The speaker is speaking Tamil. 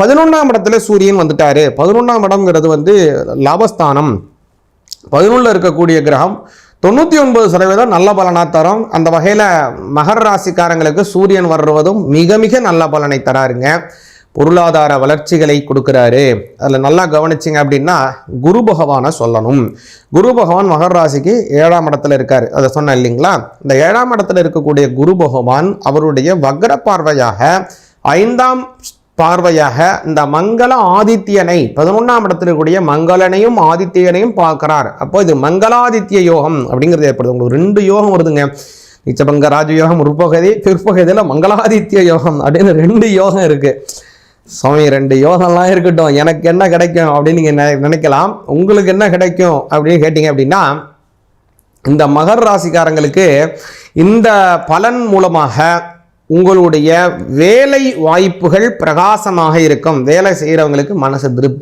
11ஆம் இடத்துல சூரியன் வந்துட்டாரு. 11ஆம் இடம்ங்கிறது வந்து லாபஸ்தானம். 11 இருக்கக்கூடிய கிரகம் 99% நல்ல பலனா தரும். அந்த வகையில் மகர ராசிக்காரங்களுக்கு சூரியன் வர்றதும் மிக மிக நல்ல பலனை தராருங்க. பொருளாதார வளர்ச்சிகளை கொடுக்குறாரு. அதில் நல்லா கவனிச்சிங்க அப்படின்னா குரு பகவானை சொல்லணும். குரு பகவான் மகர ராசிக்கு 7ஆம் இடத்துல இருக்காரு. அதை சொன்னேன் இல்லைங்களா? இந்த 7ஆம் இடத்துல இருக்கக்கூடிய குரு பகவான் அவருடைய வக்ர பார்வையாக 5ஆம் பார்வையாக இந்த மங்கள ஆதித்யனை 11ஆம் இடத்துல இருக்கக்கூடிய மங்களனையும் ஆதித்யனையும் பார்க்கிறார். அப்போ இது மங்களாதித்ய யோகம் அப்படிங்கிறது ஏற்படுது. உங்களுக்கு 2 யோகம் வருதுங்க. நீச்சபங்க ராஜயோகம் உற்பகுதி, பிற்பகுதியில் மங்களாதித்ய யோகம் அப்படின்னு 2 யோகம் இருக்கு. சுவாமி 2 யோகம்லாம் இருக்கட்டும், எனக்கு என்ன கிடைக்கும் அப்படின்னு நீங்கள் நினைக்கலாம். உங்களுக்கு என்ன கிடைக்கும் அப்படின்னு கேட்டீங்க அப்படின்னா, இந்த மகர ராசிக்காரங்களுக்கு இந்த பலன் மூலமாக உங்களுடைய வேலை வாய்ப்புகள் பிரகாசமாக இருக்கும். வேலை செய்கிறவங்களுக்கு மனசு திருப்தி